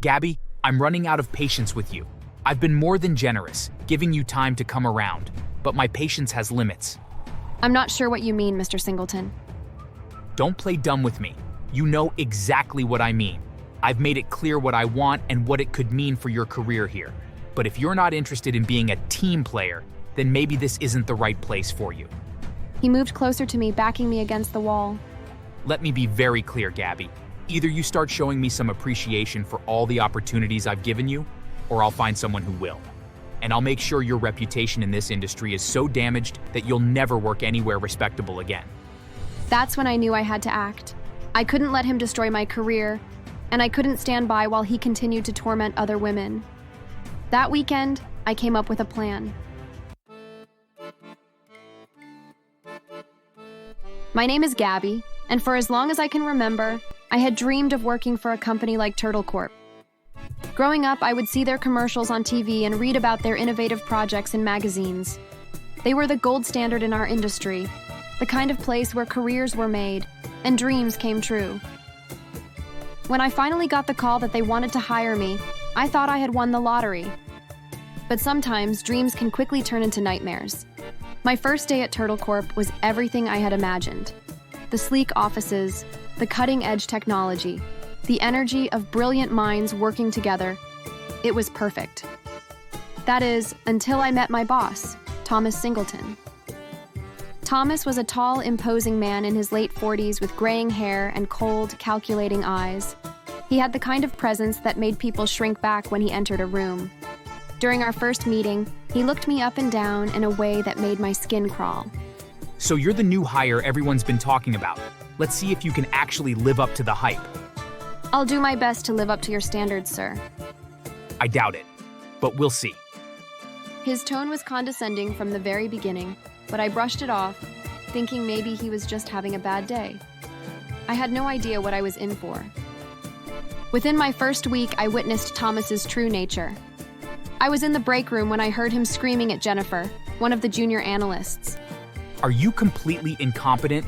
Gabby, I'm running out of patience with you. I've been more than generous, giving you time to come around, but my patience has limits. I'm not sure what you mean, Mr. Singleton. Don't play dumb with me. You know exactly what I mean. I've made it clear what I want and what it could mean for your career here. But if you're not interested in being a team player, then maybe this isn't the right place for you. He moved closer to me, backing me against the wall. Let me be very clear, Gabby. Either you start showing me some appreciation for all the opportunities I've given you, or I'll find someone who will. And I'll make sure your reputation in this industry is so damaged that you'll never work anywhere respectable again. That's when I knew I had to act. I couldn't let him destroy my career, and I couldn't stand by while he continued to torment other women. That weekend, I came up with a plan. My name is Gabby, and for as long as I can remember, I had dreamed of working for a company like Turtle Corp. Growing up, I would see their commercials on TV and read about their innovative projects in magazines. They were the gold standard in our industry, the kind of place where careers were made and dreams came true. When I finally got the call that they wanted to hire me, I thought I had won the lottery. But sometimes dreams can quickly turn into nightmares. My first day at Turtle Corp was everything I had imagined. The sleek offices, the cutting-edge technology, the energy of brilliant minds working together. It was perfect. That is, until I met my boss, Thomas Singleton. Thomas was a tall, imposing man in his late 40s with graying hair and cold, calculating eyes. He had the kind of presence that made people shrink back when he entered a room. During our first meeting, he looked me up and down in a way that made my skin crawl. So you're the new hire everyone's been talking about. Let's see if you can actually live up to the hype. I'll do my best to live up to your standards, sir. I doubt it, but we'll see. His tone was condescending from the very beginning, but I brushed it off, thinking maybe he was just having a bad day. I had no idea what I was in for. Within my first week, I witnessed Thomas's true nature. I was in the break room when I heard him screaming at Jennifer, one of the junior analysts. Are you completely incompetent?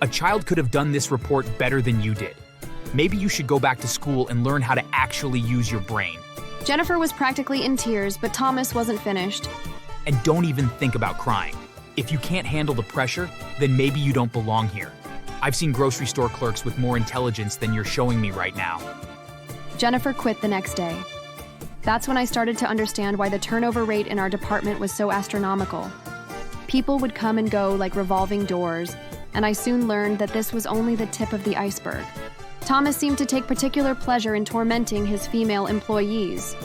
A child could have done this report better than you did. Maybe you should go back to school and learn how to actually use your brain. Jennifer was practically in tears, but Thomas wasn't finished. And don't even think about crying. If you can't handle the pressure, then maybe you don't belong here. I've seen grocery store clerks with more intelligence than you're showing me right now. Jennifer quit the next day. That's when I started to understand why the turnover rate in our department was so astronomical. People would come and go like revolving doors, and I soon learned that this was only the tip of the iceberg. Thomas seemed to take particular pleasure in tormenting his female employees.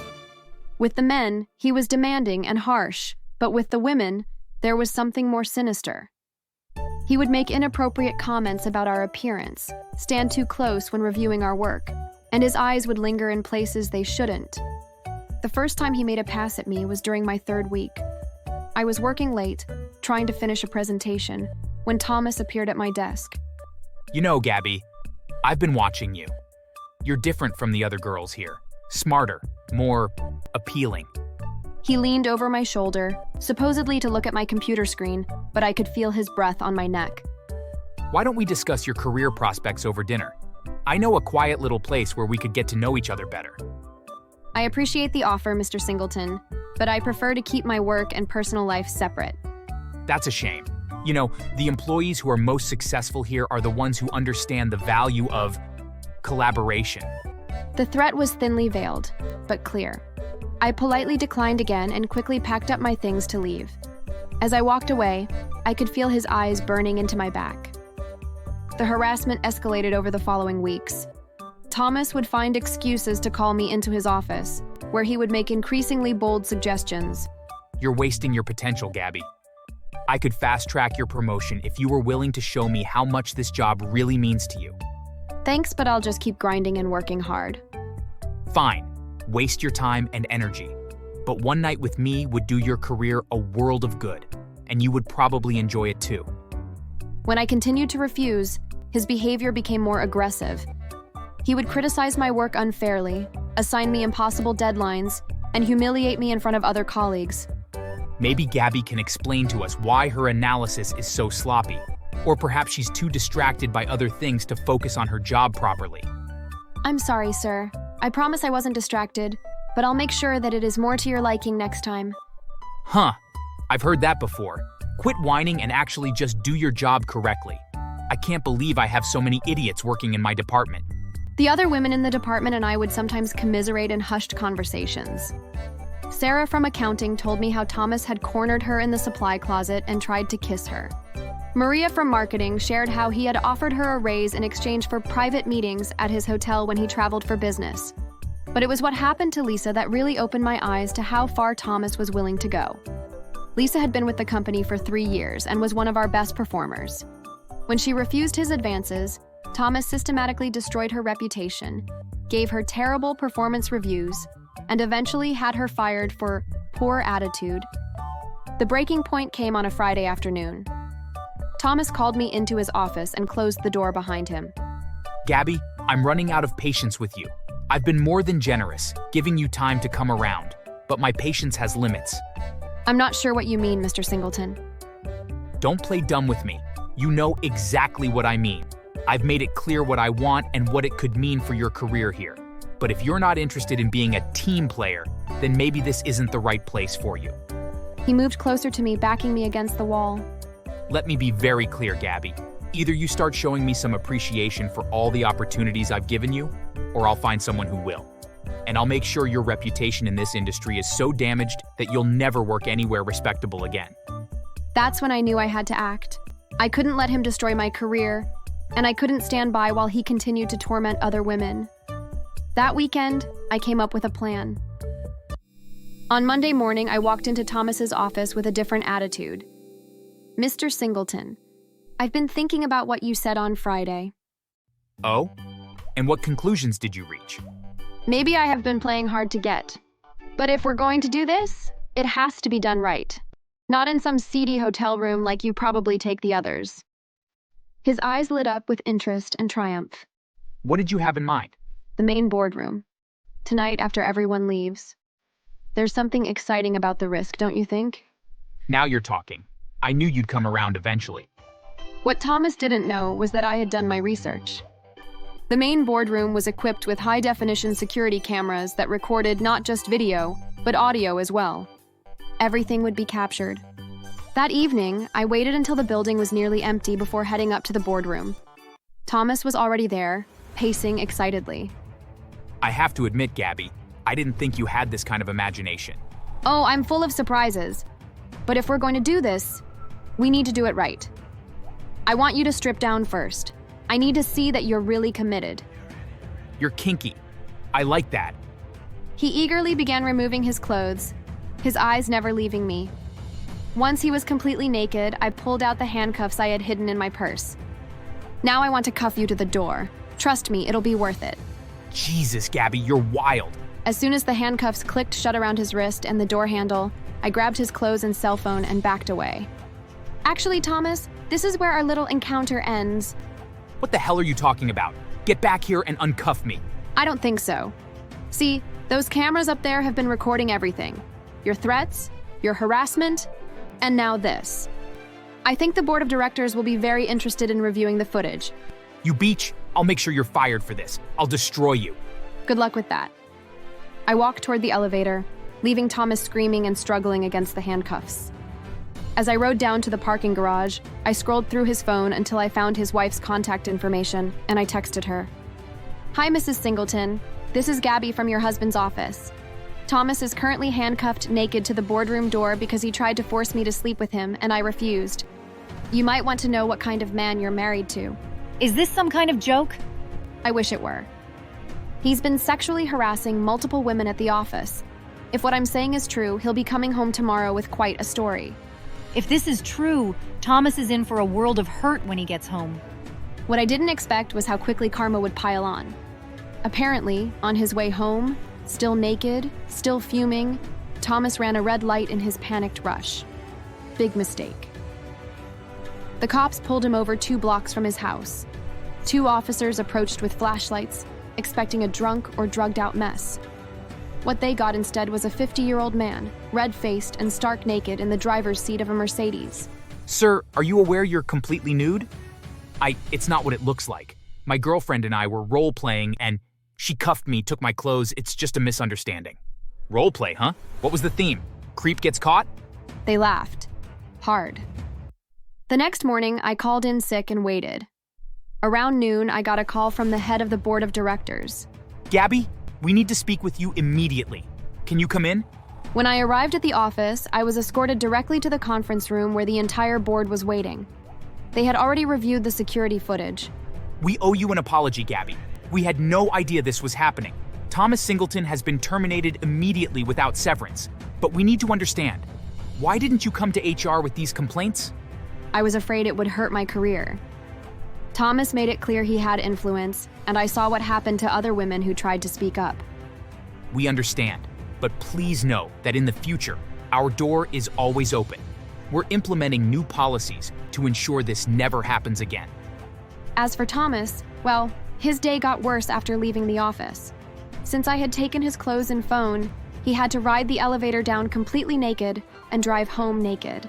With the men, he was demanding and harsh, but with the women, there was something more sinister. He would make inappropriate comments about our appearance, stand too close when reviewing our work, and his eyes would linger in places they shouldn't. The first time he made a pass at me was during my third week. I was working late, trying to finish a presentation, when Thomas appeared at my desk. You know, Gabby, I've been watching you. You're different from the other girls here. Smarter, more appealing. He leaned over my shoulder, supposedly to look at my computer screen, but I could feel his breath on my neck. Why don't we discuss your career prospects over dinner? I know a quiet little place where we could get to know each other better. I appreciate the offer, Mr. Singleton, but I prefer to keep my work and personal life separate. That's a shame. You know, the employees who are most successful here are the ones who understand the value of collaboration. The threat was thinly veiled, but clear. I politely declined again and quickly packed up my things to leave. As I walked away, I could feel his eyes burning into my back. The harassment escalated over the following weeks. Thomas would find excuses to call me into his office, where he would make increasingly bold suggestions. You're wasting your potential, Gabby. I could fast-track your promotion if you were willing to show me how much this job really means to you. Thanks, but I'll just keep grinding and working hard. Fine. Waste your time and energy. But one night with me would do your career a world of good, and you would probably enjoy it too. When I continued to refuse, his behavior became more aggressive. He would criticize my work unfairly, assign me impossible deadlines, and humiliate me in front of other colleagues. Maybe Gabby can explain to us why her analysis is so sloppy. Or perhaps she's too distracted by other things to focus on her job properly. I'm sorry, sir. I promise I wasn't distracted, but I'll make sure that it is more to your liking next time. Huh, I've heard that before. Quit whining and actually just do your job correctly. I can't believe I have so many idiots working in my department. The other women in the department and I would sometimes commiserate in hushed conversations. Sarah from accounting told me how Thomas had cornered her in the supply closet and tried to kiss her. Maria from marketing shared how he had offered her a raise in exchange for private meetings at his hotel when he traveled for business. But it was what happened to Lisa that really opened my eyes to how far Thomas was willing to go. Lisa had been with the company for 3 years and was one of our best performers. When she refused his advances, Thomas systematically destroyed her reputation, gave her terrible performance reviews, and eventually had her fired for poor attitude. The breaking point came on a Friday afternoon. Thomas called me into his office and closed the door behind him. Gabby, I'm running out of patience with you. I've been more than generous, giving you time to come around, but my patience has limits. I'm not sure what you mean, Mr. Singleton. Don't play dumb with me. You know exactly what I mean. I've made it clear what I want and what it could mean for your career here. But if you're not interested in being a team player, then maybe this isn't the right place for you. He moved closer to me, backing me against the wall. Let me be very clear, Gabby. Either you start showing me some appreciation for all the opportunities I've given you, or I'll find someone who will. And I'll make sure your reputation in this industry is so damaged that you'll never work anywhere respectable again. That's when I knew I had to act. I couldn't let him destroy my career, and I couldn't stand by while he continued to torment other women. That weekend, I came up with a plan. On Monday morning, I walked into Thomas's office with a different attitude. Mr. Singleton, I've been thinking about what you said on Friday. Oh? And what conclusions did you reach? Maybe I have been playing hard to get. But if we're going to do this, it has to be done right. Not in some seedy hotel room like you probably take the others. His eyes lit up with interest and triumph. What did you have in mind? The main boardroom. Tonight after everyone leaves. There's something exciting about the risk, don't you think? Now you're talking. I knew you'd come around eventually. What Thomas didn't know was that I had done my research. The main boardroom was equipped with high-definition security cameras that recorded not just video, but audio as well. Everything would be captured. That evening, I waited until the building was nearly empty before heading up to the boardroom. Thomas was already there, pacing excitedly. I have to admit, Gabby, I didn't think you had this kind of imagination. Oh, I'm full of surprises. But if we're going to do this, we need to do it right. I want you to strip down first. I need to see that you're really committed. You're kinky. I like that. He eagerly began removing his clothes, his eyes never leaving me. Once he was completely naked, I pulled out the handcuffs I had hidden in my purse. Now I want to cuff you to the door. Trust me, it'll be worth it. Jesus, Gabby, you're wild. As soon as the handcuffs clicked shut around his wrist and the door handle, I grabbed his clothes and cell phone and backed away. Actually, Thomas, this is where our little encounter ends. What the hell are you talking about? Get back here and uncuff me. I don't think so. See, those cameras up there have been recording everything. Your threats, your harassment, and now this. I think the board of directors will be very interested in reviewing the footage. You beach, I'll make sure you're fired for this. I'll destroy you. Good luck with that. I walked toward the elevator, leaving Thomas screaming and struggling against the handcuffs. As I rode down to the parking garage, I scrolled through his phone until I found his wife's contact information, and I texted her. Hi, Mrs. Singleton. This is Gabby from your husband's office. Thomas is currently handcuffed naked to the boardroom door because he tried to force me to sleep with him, and I refused. You might want to know what kind of man you're married to. Is this some kind of joke? I wish it were. He's been sexually harassing multiple women at the office. If what I'm saying is true, he'll be coming home tomorrow with quite a story. If this is true, Thomas is in for a world of hurt when he gets home. What I didn't expect was how quickly karma would pile on. Apparently, on his way home, still naked, still fuming, Thomas ran a red light in his panicked rush. Big mistake. The cops pulled him over 2 blocks from his house. 2 officers approached with flashlights, expecting a drunk or drugged-out mess. What they got instead was a 50-year-old man, red-faced and stark naked in the driver's seat of a Mercedes. Sir, are you aware you're completely nude? It's not what it looks like. My girlfriend and I were role-playing and She cuffed me, took my clothes, it's just a misunderstanding. Roleplay, huh? What was the theme? Creep gets caught? They laughed. Hard. The next morning, I called in sick and waited. Around noon, I got a call from the head of the board of directors. Gabby, we need to speak with you immediately. Can you come in? When I arrived at the office, I was escorted directly to the conference room where the entire board was waiting. They had already reviewed the security footage. We owe you an apology, Gabby. We had no idea this was happening. Thomas Singleton has been terminated immediately without severance. But we need to understand, why didn't you come to HR with these complaints? I was afraid it would hurt my career. Thomas made it clear he had influence, and I saw what happened to other women who tried to speak up. We understand, but please know that in the future, our door is always open. We're implementing new policies to ensure this never happens again. As for Thomas, well, his day got worse after leaving the office. Since I had taken his clothes and phone, he had to ride the elevator down completely naked and drive home naked.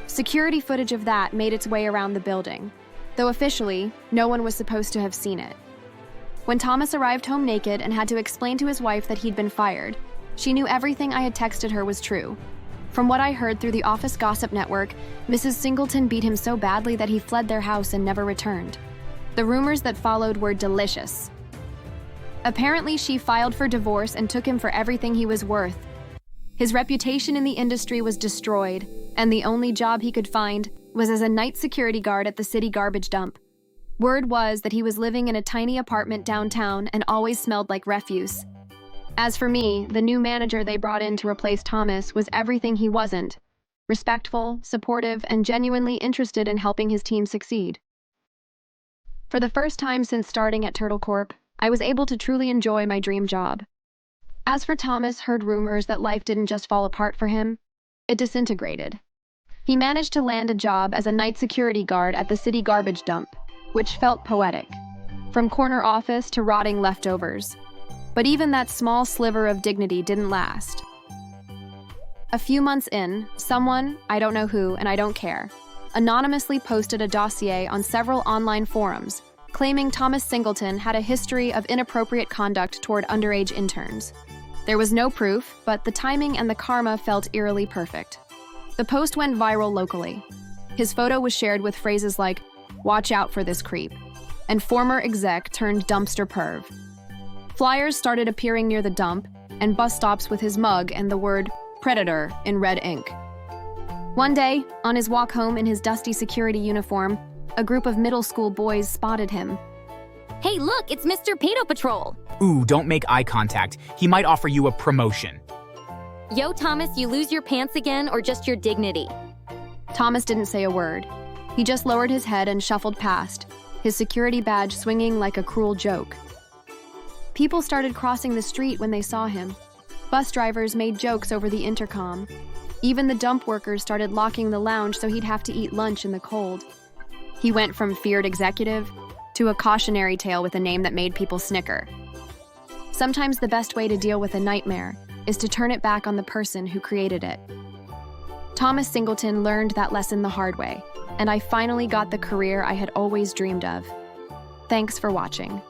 Security footage of that made its way around the building, though officially, no one was supposed to have seen it. When Thomas arrived home naked and had to explain to his wife that he'd been fired, she knew everything I had texted her was true. From what I heard through the office gossip network, Mrs. Singleton beat him so badly that he fled their house and never returned. The rumors that followed were delicious. Apparently, she filed for divorce and took him for everything he was worth. His reputation in the industry was destroyed, and the only job he could find was as a night security guard at the city garbage dump. Word was that he was living in a tiny apartment downtown and always smelled like refuse. As for me, the new manager they brought in to replace Thomas was everything he wasn't: respectful, supportive, and genuinely interested in helping his team succeed. For the first time since starting at Turtle Corp, I was able to truly enjoy my dream job. As for Thomas, heard rumors that life didn't just fall apart for him, it disintegrated. He managed to land a job as a night security guard at the city garbage dump, which felt poetic. From corner office to rotting leftovers. But even that small sliver of dignity didn't last. A few months in, someone, I don't know who and I don't care, anonymously posted a dossier on several online forums, claiming Thomas Singleton had a history of inappropriate conduct toward underage interns. There was no proof, but the timing and the karma felt eerily perfect. The post went viral locally. His photo was shared with phrases like, "Watch out for this creep," and "former exec turned dumpster perv." Flyers started appearing near the dump, and bus stops with his mug and the word "Predator" in red ink. One day, on his walk home in his dusty security uniform, a group of middle school boys spotted him. Hey, look, it's Mr. Pedo Patrol. Ooh, don't make eye contact. He might offer you a promotion. Yo, Thomas, you lose your pants again or just your dignity? Thomas didn't say a word. He just lowered his head and shuffled past, his security badge swinging like a cruel joke. People started crossing the street when they saw him. Bus drivers made jokes over the intercom. Even the dump workers started locking the lounge so he'd have to eat lunch in the cold. He went from feared executive to a cautionary tale with a name that made people snicker. Sometimes the best way to deal with a nightmare is to turn it back on the person who created it. Thomas Singleton learned that lesson the hard way, and I finally got the career I had always dreamed of. Thanks for watching.